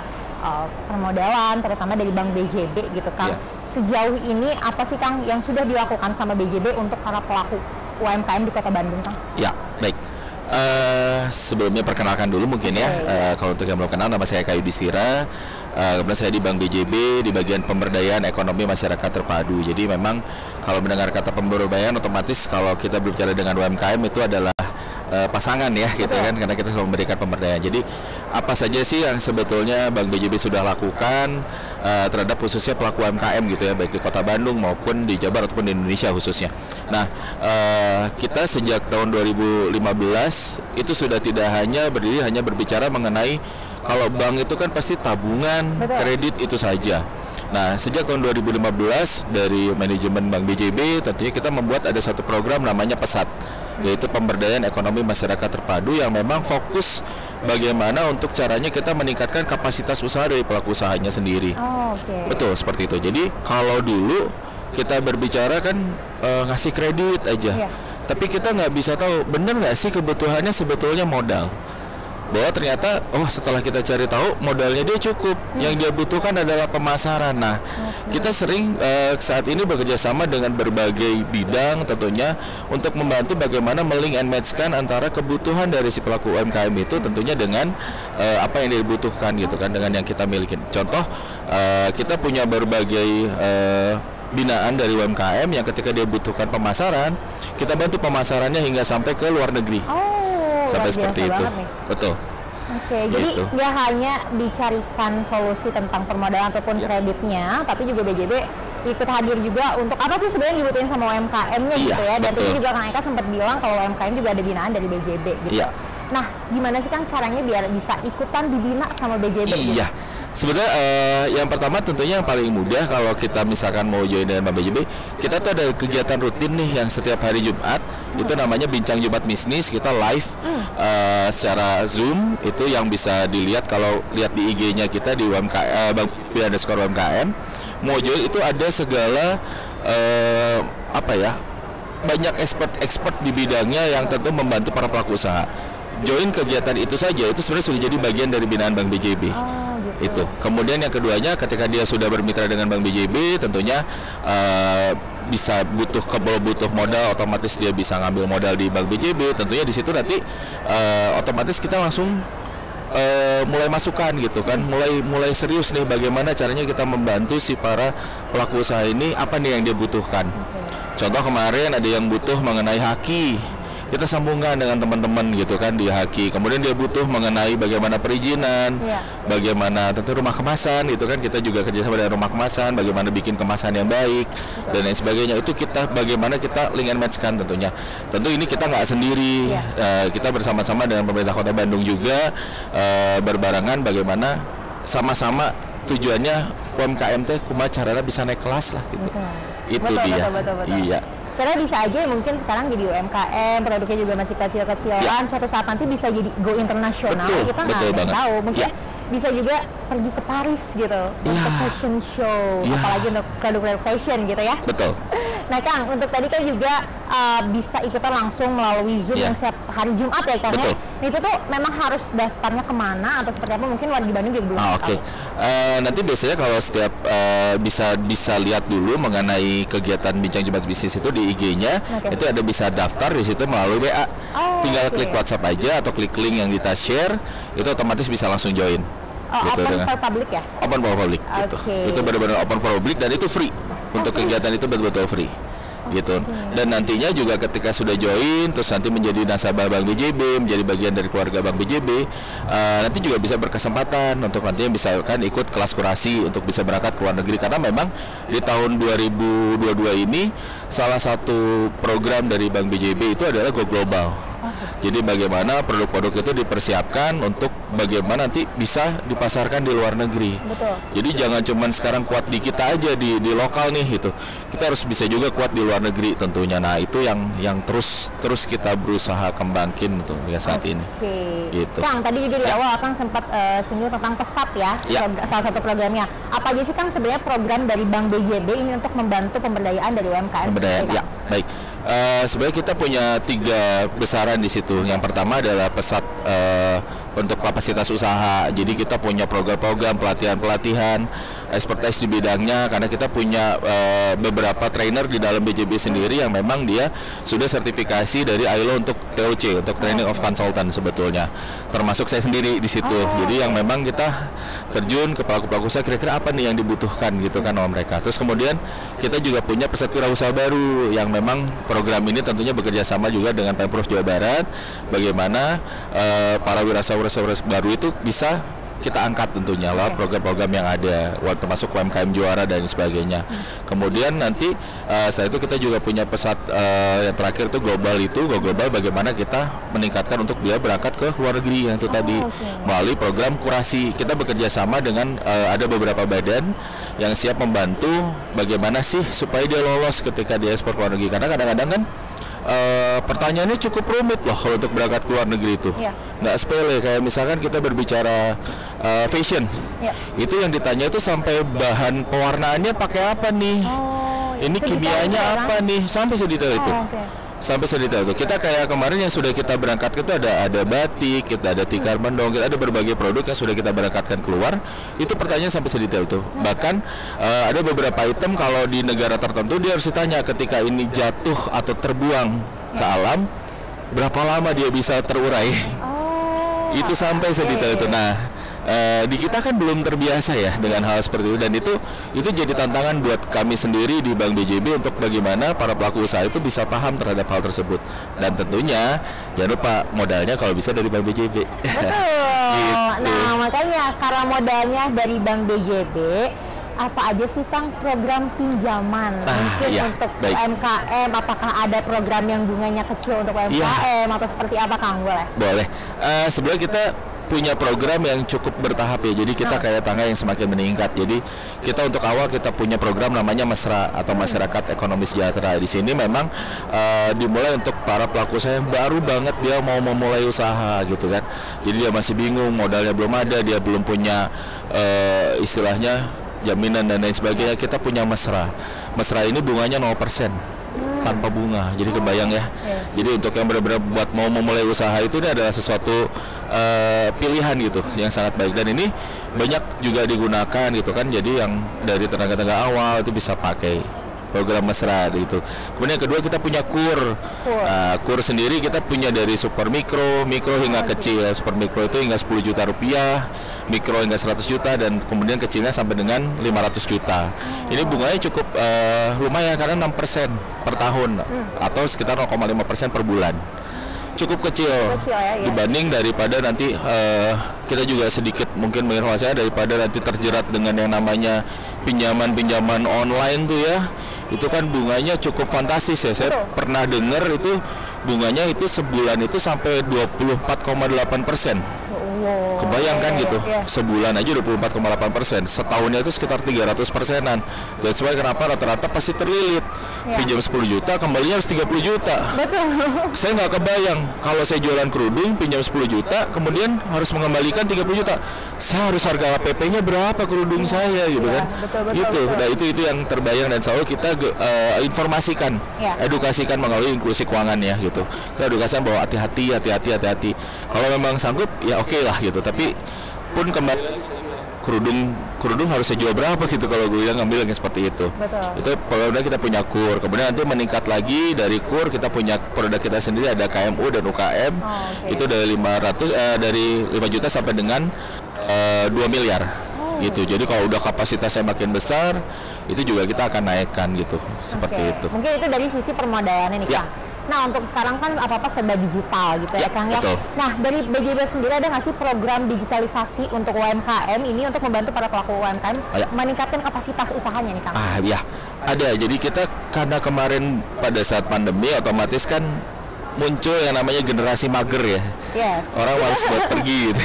permodalan terutama dari Bank BJB gitu Kang. Sejauh ini apa sih Kang yang sudah dilakukan sama BJB untuk para pelaku UMKM di Kota Bandung Kang? Ya, baik. Sebelumnya perkenalkan dulu mungkin ya. Kalau untuk yang belum kenal, nama saya Kayu Disira. Kemudian saya di Bank BJB di bagian pemberdayaan ekonomi masyarakat terpadu. Jadi memang kalau mendengar kata pemberdayaan otomatis kalau kita berbicara dengan UMKM itu adalah pasangan ya gitu kan, karena kita selalu memberikan pemberdayaan. Jadi apa saja sih yang sebetulnya Bank BJB sudah lakukan terhadap khususnya pelaku UMKM gitu ya, baik di Kota Bandung maupun di Jabar ataupun di Indonesia khususnya. Nah, kita sejak tahun 2015 itu sudah tidak hanya berbicara mengenai kalau bank itu kan pasti tabungan, kredit itu saja. Nah, sejak tahun 2015 dari manajemen Bank BJB tentunya kita membuat ada satu program namanya PESAT, yaitu pemberdayaan ekonomi masyarakat terpadu yang memang fokus bagaimana untuk caranya kita meningkatkan kapasitas usaha dari pelaku usahanya sendiri. Betul seperti itu. Jadi kalau dulu kita berbicara kan ngasih kredit aja, tapi kita nggak bisa tahu bener nggak sih kebutuhannya sebetulnya modal. Bahwa ternyata setelah kita cari tahu modalnya dia cukup, yang dia butuhkan adalah pemasaran. Nah, kita sering saat ini bekerja sama dengan berbagai bidang tentunya untuk membantu bagaimana melink and match-kan antara kebutuhan dari si pelaku UMKM itu tentunya dengan apa yang dibutuhkan gitu kan, dengan yang kita miliki. Contoh, kita punya berbagai binaan dari UMKM yang ketika dia butuhkan pemasaran, kita bantu pemasarannya hingga sampai ke luar negeri. Sampai seperti itu. Betul. Oke, jadi nggak hanya dicarikan solusi tentang permodalan ataupun kreditnya, tapi juga BJB ikut hadir juga untuk apa sih sebenarnya dibutuhin sama UMKM-nya gitu ya. Dan tadi juga Kang Eka sempat bilang kalau UMKM juga ada binaan dari BJB gitu. Nah, gimana sih Kang caranya biar bisa ikutan dibina sama BJB? Iya. Sebenarnya yang pertama tentunya yang paling mudah kalau kita misalkan mau join dengan Bank BJB, kita tuh ada kegiatan rutin nih yang setiap hari Jumat, itu namanya Bincang Jumat Bisnis. Kita live secara Zoom, itu yang bisa dilihat kalau lihat di IG-nya kita di UMKM _UMKM. Mau join itu ada segala banyak expert di bidangnya yang tentu membantu para pelaku usaha. Join kegiatan itu saja itu sebenarnya sudah jadi bagian dari binaan Bank BJB. Gitu. Itu. Kemudian yang keduanya, ketika dia sudah bermitra dengan Bank BJB, tentunya bisa butuh modal, otomatis dia bisa ngambil modal di Bank BJB. Tentunya di situ nanti otomatis kita langsung mulai masukan gitu kan, mulai serius nih bagaimana caranya kita membantu si para pelaku usaha ini, apa nih yang dia butuhkan. Contoh kemarin ada yang butuh mengenai haki, kita sambungkan dengan teman-teman gitu kan di haki. Kemudian dia butuh mengenai bagaimana perizinan, bagaimana tentu rumah kemasan gitu kan, kita juga kerjasama dengan rumah kemasan, bagaimana bikin kemasan yang baik dan lain sebagainya. Itu bagaimana kita link and match kan tentunya. Tentu ini kita nggak sendiri, kita bersama-sama dengan pemerintah Kota Bandung juga berbarengan, bagaimana sama-sama tujuannya UMKM teh kumaha caranya bisa naik kelas lah gitu. Itu dia. Iya. Karena bisa aja mungkin sekarang jadi UMKM, produknya juga masih kecil-kecilan, suatu saat nanti bisa jadi go internasional, kita nggak ada yang tahu. Mungkin bisa juga pergi ke Paris gitu, untuk fashion show, apalagi untuk produk fashion gitu ya. Betul. Nah Kang, untuk tadi kan juga bisa ikutan langsung melalui Zoom yang setiap hari Jumat ya Kang. Betul. Itu tuh memang harus daftarnya kemana atau seperti apa? Mungkin warga Bandung juga belum tahu. Nanti biasanya kalau setiap bisa lihat dulu mengenai kegiatan Bincang Jumat Bisnis itu di IG-nya, itu ada bisa daftar di situ melalui WA. Tinggal klik WhatsApp aja atau klik link yang kita share, itu otomatis bisa langsung join. Gitu, open for public ya? Open for public gitu. Itu benar-benar open for public dan itu free. Untuk kegiatan itu betul-betul free gitu. Dan nantinya juga ketika sudah join terus nanti menjadi nasabah Bank BJB, menjadi bagian dari keluarga Bank BJB, nanti juga bisa berkesempatan untuk nantinya bisa kan ikut kelas kurasi untuk bisa berangkat ke luar negeri, karena memang di tahun 2022 ini salah satu program dari Bank BJB itu adalah Go Global. Jadi bagaimana produk-produk itu dipersiapkan untuk bagaimana nanti bisa dipasarkan di luar negeri. Betul. Jadi jangan cuman sekarang kuat di kita aja di lokal nih gitu. Kita harus bisa juga kuat di luar negeri tentunya. Nah, itu yang terus kita berusaha kembangin untuk saat ini. Gitu. Kang, tadi juga di awal Kang sempat singgung tentang pesat ya, salah satu programnya. Apa aja sih Kang sebenarnya program dari Bank BJB ini untuk membantu pemberdayaan dari UMKM? Pemberdayaan, ya, baik. Sebenarnya kita punya 3 besaran di situ. Yang pertama adalah pesat untuk kapasitas usaha. Jadi kita punya program-program pelatihan-pelatihan, expertise di bidangnya, karena kita punya beberapa trainer di dalam BJB sendiri yang memang dia sudah sertifikasi dari ILO untuk TOC, untuk Training of Consultant sebetulnya. Termasuk saya sendiri di situ. Jadi yang memang kita terjun ke pelaku-pelaku usaha, kira-kira apa nih yang dibutuhkan gitu kan sama mereka. Terus kemudian kita juga punya pesat wirausaha baru yang memang program ini tentunya bekerja sama juga dengan Pemprov Jawa Barat, bagaimana para wirausaha baru itu bisa kita angkat tentunya lewat program-program yang ada, termasuk UMKM Juara dan sebagainya. Kemudian nanti setelah itu kita juga punya pesat yang terakhir itu global bagaimana kita meningkatkan untuk dia berangkat ke luar negeri yang itu tadi melalui program kurasi. Kita bekerja sama dengan ada beberapa badan yang siap membantu bagaimana sih supaya dia lolos ketika dia ekspor ke luar negeri, karena kadang-kadang kan pertanyaannya cukup rumit loh kalau untuk berangkat ke luar negeri itu. Nggak sepele, kayak misalkan kita berbicara fashion, itu yang ditanya itu sampai bahan pewarnaannya pakai apa nih, ini kimianya apa nih, sampai sedetail itu. Sampai sedetail itu. Kita kayak kemarin yang sudah kita berangkat itu ada batik, kita ada tikar mendong, kita ada berbagai produk yang sudah kita berangkatkan keluar. Itu pertanyaan sampai sedetail itu. Bahkan ada beberapa item kalau di negara tertentu dia harus ditanya ketika ini jatuh atau terbuang ke alam, berapa lama dia bisa terurai. Itu sampai sedetail itu. Nah, di kita kan belum terbiasa ya dengan hal seperti itu, dan itu jadi tantangan buat kami sendiri di Bank BJB untuk bagaimana para pelaku usaha itu bisa paham terhadap hal tersebut, dan tentunya jangan lupa modalnya kalau bisa dari Bank BJB. Betul. Gitu. Nah, makanya karena modalnya dari Bank BJB, apa aja sih Kang program pinjaman mungkin untuk UMKM? Apakah ada program yang bunganya kecil untuk UMKM atau seperti apa Kang? Boleh. Sebenarnya kita punya program yang cukup bertahap ya, jadi kita kayak tangga yang semakin meningkat. Jadi kita untuk awal kita punya program namanya Mesra atau Masyarakat Ekonomi Sejahtera. Di sini memang dimulai untuk para pelaku usaha yang baru banget dia mau memulai usaha gitu kan. Jadi dia masih bingung, modalnya belum ada, dia belum punya istilahnya jaminan dan lain sebagainya. Kita punya Mesra. Mesra ini bunganya 0%. tanpa bunga. Jadi kebayang ya. Jadi untuk yang benar-benar buat mau memulai usaha itu ini adalah sesuatu pilihan gitu yang sangat baik, dan ini banyak juga digunakan gitu kan. Jadi yang dari tenaga-tenaga awal itu bisa pakai program mesra gitu. Kemudian yang kedua kita punya KUR. KUR sendiri kita punya dari super mikro hingga kecil. Super mikro itu hingga 10 juta rupiah, mikro hingga 100 juta, dan kemudian kecilnya sampai dengan 500 juta. Ini bunganya cukup lumayan karena 6% per tahun atau sekitar 0,5% per bulan. Cukup kecil ya, dibanding daripada nanti kita juga sedikit mungkin menginformasikan daripada nanti terjerat dengan yang namanya pinjaman online tuh ya. Itu kan bunganya cukup fantastis ya. Saya pernah dengar itu bunganya itu sebulan itu sampai 24,8%. Kebayangkan gitu, sebulan aja 24,8%, setahunnya itu sekitar 300%-an. That's why kenapa rata-rata pasti terlilit. Pinjam 10 juta, kembalinya harus 30 juta. Saya nggak kebayang kalau saya jualan kerudung, pinjam 10 juta, kemudian harus mengembalikan 30 juta. Saya harus harga PP-nya berapa kerudung saya gitu kan? Nah itu yang terbayang, dan selalu kita informasikan, edukasikan melalui inklusi keuangan ya gitu. Kita edukasikan bahwa hati-hati. Kalau memang sanggup ya oke lah gitu, tapi pun kembali kerudung harus saya jual berapa gitu kalau gue yang ngambil yang seperti itu. Itu produk kita punya KUR. Kemudian nanti meningkat lagi dari KUR kita punya produk kita sendiri, ada KMU dan UKM. Itu dari 5 juta sampai dengan 2 miliar gitu. Jadi kalau udah kapasitasnya makin besar, itu juga kita akan naikkan gitu. Seperti itu. Mungkin itu dari sisi permodalannya nih Kang. Nah untuk sekarang kan apa-apa serba digital gitu ya Kang ya. Nah dari BJB sendiri ada nggak sih program digitalisasi untuk UMKM ini untuk membantu para pelaku UMKM meningkatkan kapasitas usahanya nih Kang? Ada. Jadi kita karena kemarin pada saat pandemi otomatis kan muncul yang namanya generasi mager ya. Orang malas buat pergi gitu.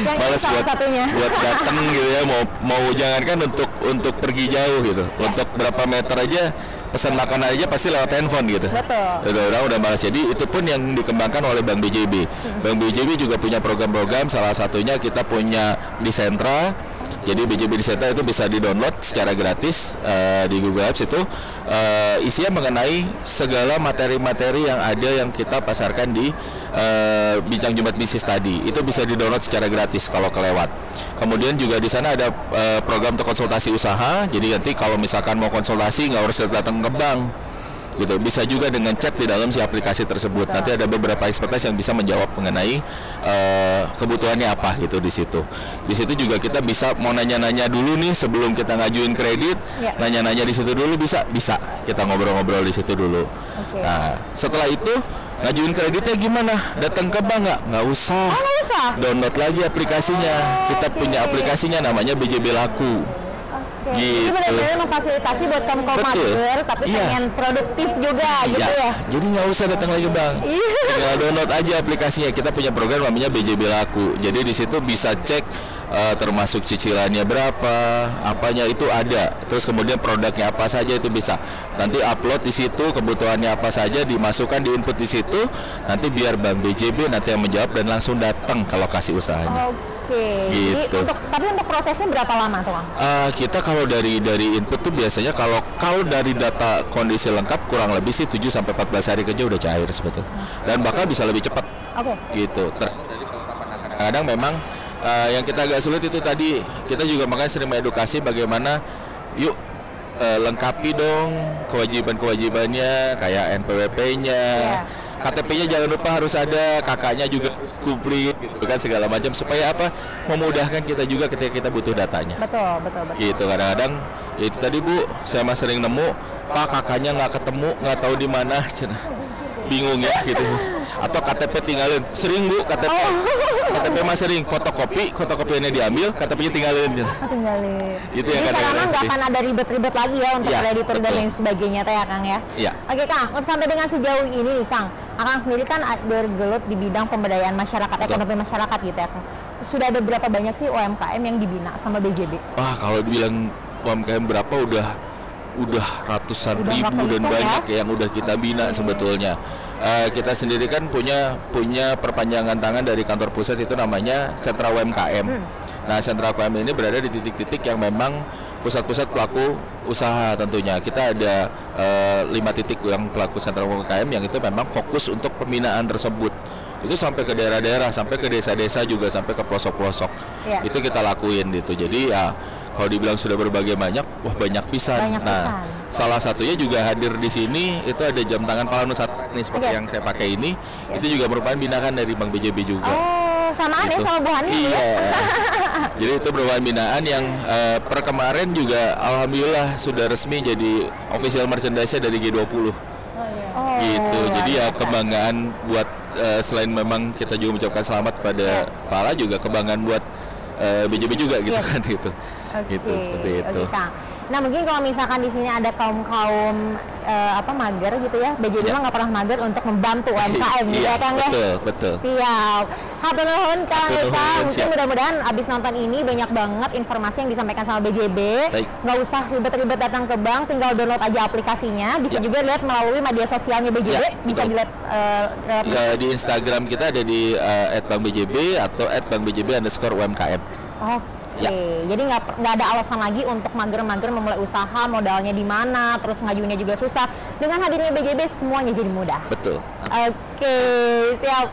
Malas buat datang gitu ya, mau jangankan untuk pergi jauh gitu. Untuk berapa meter aja pesan makanan aja pasti lewat handphone gitu. Udah malas. Jadi itu pun yang dikembangkan oleh Bank BJB. Bank BJB juga punya program-program, salah satunya kita punya di Sentra. Jadi BJB di Sentra itu bisa di-download secara gratis di Google Apps itu isinya mengenai segala materi-materi yang ada yang kita pasarkan di Bincang Jumat Bisnis tadi. Itu bisa di-download secara gratis kalau kelewat. Kemudian juga di sana ada program untuk konsultasi usaha. Jadi nanti kalau misalkan mau konsultasi nggak harus datang ke bank gitu, bisa juga dengan chat di dalam si aplikasi tersebut. Nanti ada beberapa expertise yang bisa menjawab mengenai kebutuhannya apa gitu di situ. Di situ juga kita bisa mau nanya-nanya dulu nih sebelum kita ngajuin kredit, nanya-nanya di situ dulu bisa kita ngobrol-ngobrol di situ dulu. Nah setelah itu ngajuin kreditnya gimana? Datang ke bank nggak usah. Download lagi aplikasinya. Kita punya aplikasinya namanya BJB Laku. Gitu. Jadi benar-benar memfasilitasi buat kaum mager tapi pengen produktif juga gitu ya. Jadi nggak usah datang lagi bang. Tinggal download aja aplikasinya. Kita punya program namanya BJB Laku. Jadi di situ bisa cek termasuk cicilannya berapa, apanya itu ada. Terus kemudian produknya apa saja itu bisa. Nanti upload di situ, kebutuhannya apa saja dimasukkan, diinput di situ. Nanti biar Bank BJB nanti yang menjawab dan langsung datang ke lokasi usahanya. Gitu. Tapi untuk prosesnya berapa lama tuh Bang? Kita kalau dari input tuh biasanya kalau dari data kondisi lengkap kurang lebih sih 7 sampai 14 hari kerja udah cair sebetulnya. Dan bahkan bisa lebih cepat. Gitu. Kadang memang yang kita agak sulit itu tadi, kita juga makanya sering mengedukasi bagaimana lengkapi dong kewajiban-kewajibannya kayak NPWP-nya. KTP-nya jangan lupa harus ada, kakaknya juga komplit gitu kan, segala macam supaya apa? Memudahkan kita juga ketika kita butuh datanya. Betul. Gitu kadang-kadang ya itu tadi Bu, saya mah sering nemu, Pak kakaknya nggak ketemu, nggak tahu di mana, bingung ya gitu. Atau KTP tinggalin, sering Bu KTP mah sering, fotokopinya diambil, KTP-nya tinggalin. Itu yang kadang-kadang nggak akan ada ribet-ribet lagi ya untuk kreditur dan lain sebagainya ya Kang ya. Oke Kang, sampai dengan sejauh ini nih Kang, Akang sendiri kan bergelut di bidang pemberdayaan masyarakat, ekonomi masyarakat gitu ya Kang. Sudah ada berapa banyak sih UMKM yang dibina sama BJB? Kalau dibilang UMKM berapa udah ratusan ribu dan banyak yang udah kita bina sebetulnya. Kita sendiri kan punya perpanjangan tangan dari kantor pusat itu namanya Sentra UMKM. Nah, Sentra UMKM ini berada di titik-titik yang memang pusat-pusat pelaku usaha tentunya. Kita ada 5 titik yang pelaku sentra UMKM yang itu memang fokus untuk pembinaan tersebut. Itu sampai ke daerah-daerah, sampai ke desa-desa juga, sampai ke pelosok-pelosok. Itu kita lakuin gitu. Jadi ya kalau dibilang sudah berbagai banyak, wah banyak pisan. Nah, salah satunya juga hadir di sini itu ada jam tangan Pahala Nusantara nih seperti yang saya pakai ini. Itu juga merupakan binaan dari Bank BJB juga. Oh, samaan gitu. Ya sama Bu Hani iya. ya? Jadi itu merupakan binaan yang per kemarin juga alhamdulillah sudah resmi jadi official merchandise dari G20. Gitu. Jadi ya kebanggaan buat selain memang kita juga mengucapkan selamat pada Pahala, juga kebanggaan buat BJB juga gitu kan gitu. Gitu seperti itu. Nah mungkin kalau misalkan di sini ada kaum mager gitu ya, BJB mah nggak pernah mager untuk membantu UMKM gitu ya Kang ya. Betul. Siap. Hatur nuhun Kang Eka. Mungkin mudah-mudahan abis nonton ini banyak banget informasi yang disampaikan sama BJB. Nggak usah ribet-ribet datang ke bank, tinggal download aja aplikasinya. Bisa juga lihat melalui media sosialnya BJB. Bisa dilihat di Instagram kita ada di @bankbjb atau @bankbjb_UMKM. Jadi nggak ada alasan lagi untuk mager-mager memulai usaha, modalnya di mana, terus ngajuinnya juga susah. Dengan hadirnya BJB semuanya jadi mudah. Betul. Siap.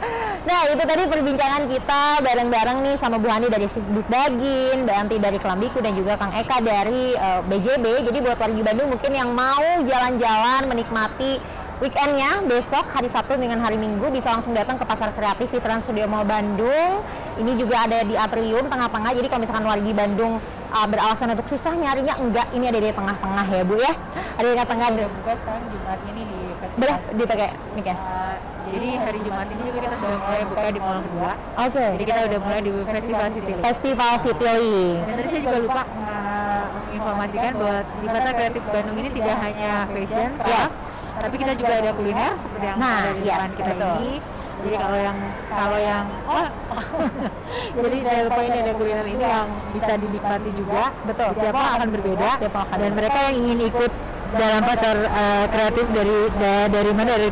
Nah itu tadi perbincangan kita bareng-bareng nih sama Bu Hani dari Disdagin, Mbak Anti dari Kelambiku, dan juga Kang Eka dari BJB. Jadi buat warga Bandung mungkin yang mau jalan-jalan menikmati weekendnya besok hari Sabtu dengan hari Minggu bisa langsung datang ke Pasar Kreatif di Trans Studio Mall Bandung. Ini juga ada di atrium tengah-tengah. Jadi kalau misalkan warga Bandung beralasan untuk susah nyarinya, enggak, ini ada di tengah-tengah ya Bu ya. Ada di tengah. Udah buka sekarang Jumat ini di festival. Dipakai mic ya. Jadi hari Jumat ini juga kita sudah mulai buka di mall kedua. Jadi kita udah mulai di Festival Citylink. Festival Citylink. Dan tadi saya juga lupa menginformasikan bahwa di Pasar Kreatif Bandung ini tidak hanya fashion, tapi kita juga ada kuliner seperti yang ada di depan kita ini. Jadi kalau yang jadi saya lupa ini ada kuliner ini yang bisa dinikmati juga. Tiap mall akan berbeda. Dan mereka yang ingin ikut dalam pasar kreatif dari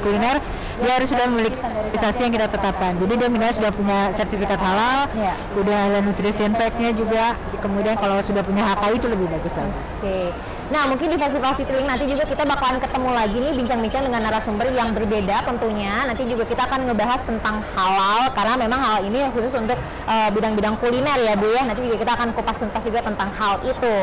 kuliner, dia harus sudah memiliki sertifikasi yang kita tetapkan. Jadi dia minimal sudah punya sertifikat halal, udah ada nutrition fact-nya juga. Kemudian kalau sudah punya HKI itu lebih bagus lagi. Nah mungkin di Festival Citylink nanti juga kita bakalan ketemu lagi nih bincang-bincang dengan narasumber yang berbeda tentunya. Nanti juga kita akan ngebahas tentang halal, karena memang halal ini khusus untuk bidang-bidang kuliner ya Bu ya. Nanti juga kita akan kupas tuntas juga tentang hal itu.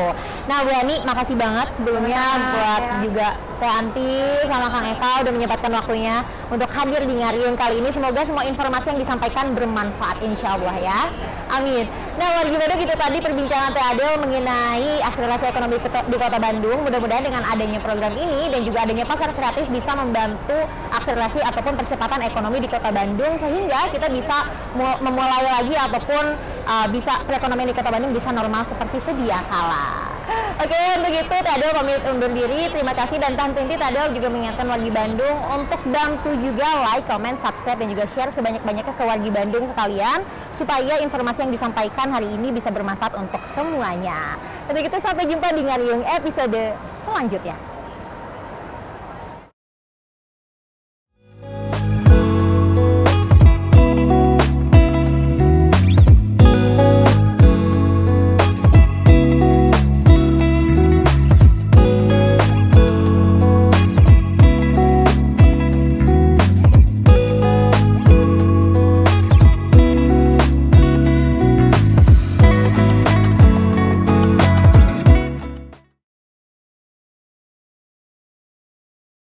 Nah Bu Ani, makasih banget sebelumnya buat juga Teh Anti sama Kang Eka udah menyempatkan waktunya untuk hadir di Ngariung kali ini. Semoga semua informasi yang disampaikan bermanfaat insya Allah ya. Amin. Nah warga Bandung itu tadi perbincangan Teh Adel mengenai akselerasi ekonomi di Kota Bandung. Mudah-mudahan dengan adanya program ini dan juga adanya pasar kreatif bisa membantu akselerasi ataupun percepatan ekonomi di Kota Bandung, sehingga kita bisa memulai lagi ataupun bisa perekonomian di Kota Bandung bisa normal seperti sedia kala. Oke, untuk itu Teh Adel pamit undur diri. Terima kasih, dan Teh Adel juga mengingatkan warga Bandung untuk bantu juga like, comment, subscribe, dan juga share sebanyak-banyaknya ke warga Bandung sekalian, supaya informasi yang disampaikan hari ini bisa bermanfaat untuk semuanya. Untuk itu sampai jumpa di Ngariung episode selanjutnya.